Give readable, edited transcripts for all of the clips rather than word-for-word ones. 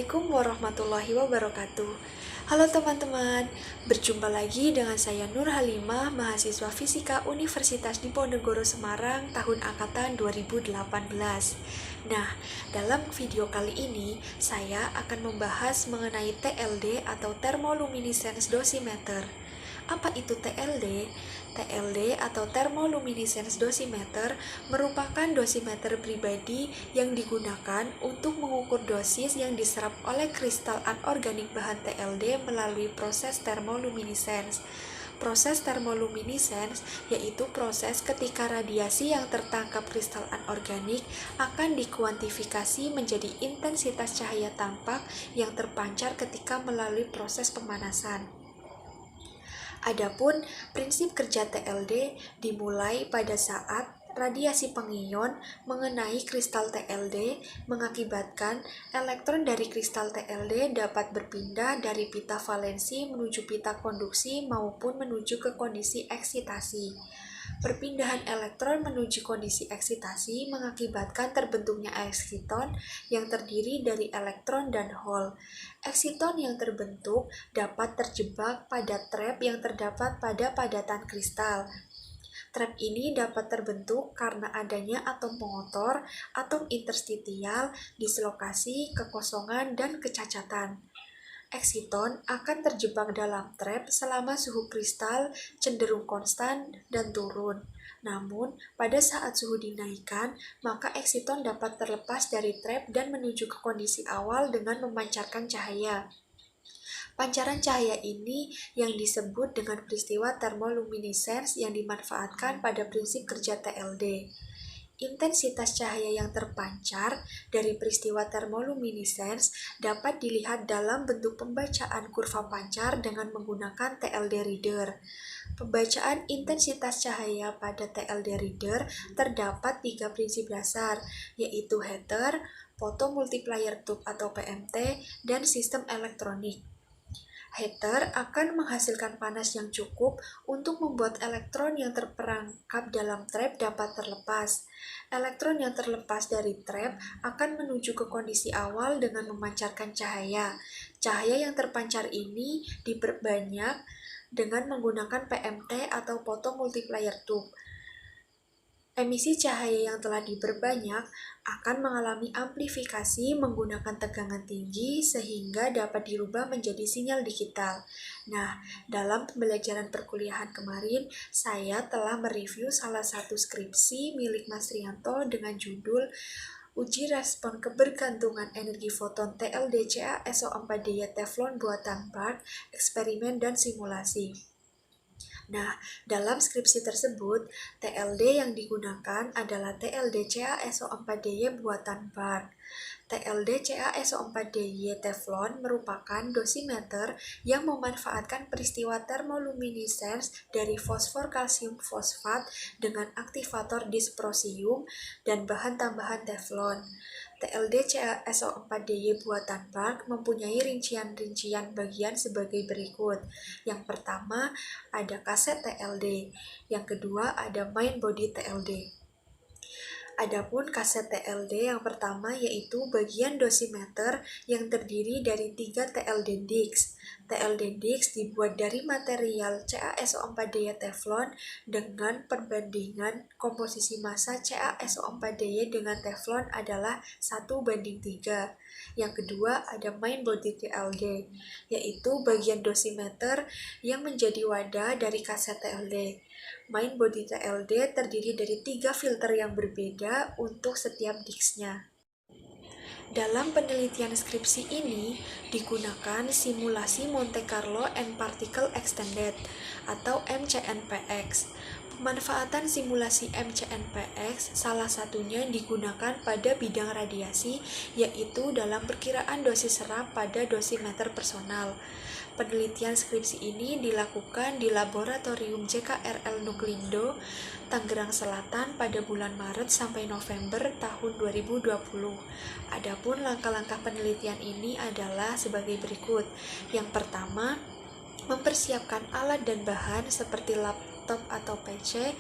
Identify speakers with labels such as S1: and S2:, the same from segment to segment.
S1: Assalamualaikum warahmatullahi wabarakatuh. Halo teman-teman, berjumpa lagi dengan saya Nur Halimah, mahasiswa Fisika Universitas Diponegoro Semarang tahun angkatan 2018. Nah, dalam video kali ini saya akan membahas mengenai TLD atau Thermoluminescence Dosimeter. Apa itu TLD? TLD atau Thermoluminescence Dosimeter merupakan dosimeter pribadi yang digunakan untuk mengukur dosis yang diserap oleh kristal anorganik bahan TLD melalui proses thermoluminescence. Proses thermoluminescence yaitu proses ketika radiasi yang tertangkap kristal anorganik akan dikuantifikasi menjadi intensitas cahaya tampak yang terpancar ketika melalui proses pemanasan. Adapun prinsip kerja TLD dimulai pada saat radiasi pengion mengenai kristal TLD mengakibatkan elektron dari kristal TLD dapat berpindah dari pita valensi menuju pita konduksi maupun menuju ke kondisi eksitasi. Perpindahan elektron menuju kondisi eksitasi mengakibatkan terbentuknya eksiton yang terdiri dari elektron dan hole. Eksiton yang terbentuk dapat terjebak pada trap yang terdapat pada padatan kristal. Trap ini dapat terbentuk karena adanya atom pengotor, atom interstitial, dislokasi, kekosongan, dan kecacatan. Eksiton akan terjebak dalam trap selama suhu kristal cenderung konstan dan turun. Namun, pada saat suhu dinaikkan, maka eksiton dapat terlepas dari trap dan menuju ke kondisi awal dengan memancarkan cahaya. Pancaran cahaya ini yang disebut dengan peristiwa thermoluminescence yang dimanfaatkan pada prinsip kerja TLD. Intensitas cahaya yang terpancar dari peristiwa thermoluminescence dapat dilihat dalam bentuk pembacaan kurva pancar dengan menggunakan TLD reader. Pembacaan intensitas cahaya pada TLD reader terdapat 3 prinsip dasar, yaitu Heather, Photomultiplier Tube atau PMT, dan sistem elektronik. Heather akan menghasilkan panas yang cukup untuk membuat elektron yang terperangkap dalam trap dapat terlepas. Elektron yang terlepas dari trap akan menuju ke kondisi awal dengan memancarkan cahaya. Cahaya yang terpancar ini diperbanyak dengan menggunakan PMT atau Photomultiplier Tube. Emisi cahaya yang telah diperbanyak akan mengalami amplifikasi menggunakan tegangan tinggi sehingga dapat dirubah menjadi sinyal digital. Nah, dalam pembelajaran perkuliahan kemarin, saya telah mereview salah satu skripsi milik Mas Rianto dengan judul Uji Respon Kebergantungan Energi Foton TLD CaSO4dy Teflon buatan Bark, Eksperimen dan Simulasi. Nah, dalam skripsi tersebut, TLD yang digunakan adalah TLD CaSO4dy buatan Bark. TLD CaSO4dy Teflon merupakan dosimeter yang memanfaatkan peristiwa thermoluminescence dari fosfor kalsium fosfat dengan aktivator dysprosium dan bahan tambahan Teflon. TLD CaSO4dy buatan Bark mempunyai rincian-rincian bagian sebagai berikut. Yang pertama ada kaset TLD, yang kedua ada main body TLD. Adapun kaset TLD yang pertama yaitu bagian dosimeter yang terdiri dari 3 TLD disc. TLD disc dibuat dari material CaSO4dy Teflon dengan perbandingan komposisi massa CaSO4dy dengan Teflon adalah 1:3. Yang kedua ada main body TLD, yaitu bagian dosimeter yang menjadi wadah dari kaset TLD. Main body TLD terdiri dari 3 filter yang berbeda untuk setiap disc-nya. Dalam penelitian skripsi ini digunakan simulasi Monte Carlo and Particle Extended atau MCNPX. Pemanfaatan simulasi MCNPX salah satunya digunakan pada bidang radiasi, yaitu dalam perkiraan dosis serap pada dosimeter personal. Penelitian skripsi ini dilakukan di Laboratorium JKRL Nuklindo, Tangerang Selatan pada bulan Maret sampai November tahun 2020. Adapun langkah-langkah penelitian ini adalah sebagai berikut. Yang pertama, mempersiapkan alat dan bahan seperti laptop atau PC,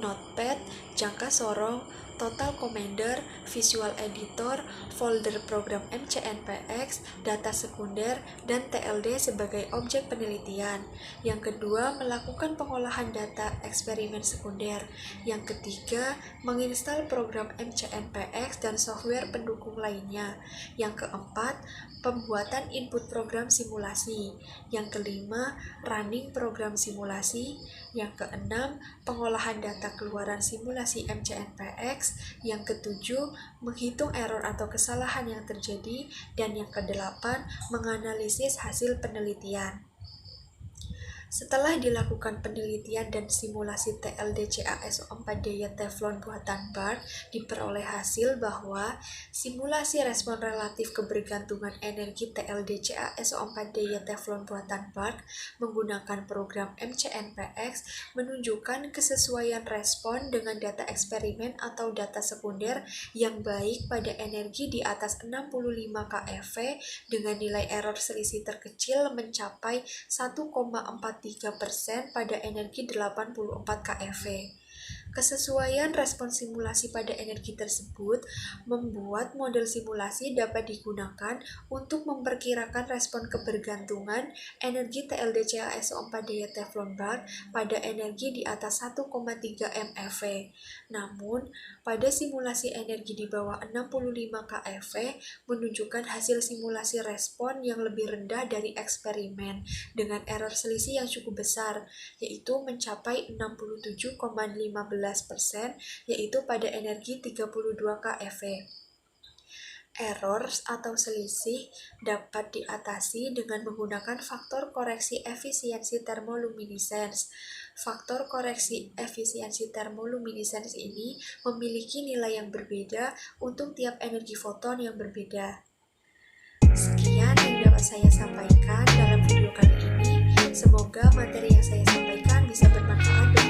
S1: notepad, jangka sorong, Total Commander, Visual Editor, folder program MCNPX, data sekunder, dan TLD sebagai objek penelitian. Yang kedua, melakukan pengolahan data eksperimen sekunder. Yang ketiga, menginstal program MCNPX dan software pendukung lainnya. Yang keempat, pembuatan input program simulasi. Yang kelima, running program simulasi. Yang keenam, pengolahan data keluaran simulasi MCNPX. Yang ketujuh, menghitung error atau kesalahan yang terjadi. Dan yang kedelapan, menganalisis hasil penelitian. Setelah dilakukan penelitian dan simulasi TLD CaSO4 daya teflon buatan BART, diperoleh hasil bahwa simulasi respon relatif kebergantungan energi TLD CaSO4 daya teflon buatan BART menggunakan program MCNPX menunjukkan kesesuaian respon dengan data eksperimen atau data sekunder yang baik pada energi di atas 65 keV dengan nilai error selisih terkecil mencapai 1,43% pada energi 84 keV. Kesesuaian respon simulasi pada energi tersebut membuat model simulasi dapat digunakan untuk memperkirakan respon kebergantungan energi TLD CaSO4 daya teflon BART pada energi di atas 1,3 MeV. Namun, pada simulasi energi di bawah 65 keV menunjukkan hasil simulasi respon yang lebih rendah dari eksperimen dengan error selisih yang cukup besar, yaitu mencapai 67,15%, yaitu pada energi 32 keV. Error atau selisih dapat diatasi dengan menggunakan faktor koreksi efisiensi termoluminescence. Faktor koreksi efisiensi termoluminescence ini memiliki nilai yang berbeda untuk tiap energi foton yang berbeda. Sekian yang dapat saya sampaikan dalam video kali ini. Semoga materi yang saya sampaikan bisa bermanfaat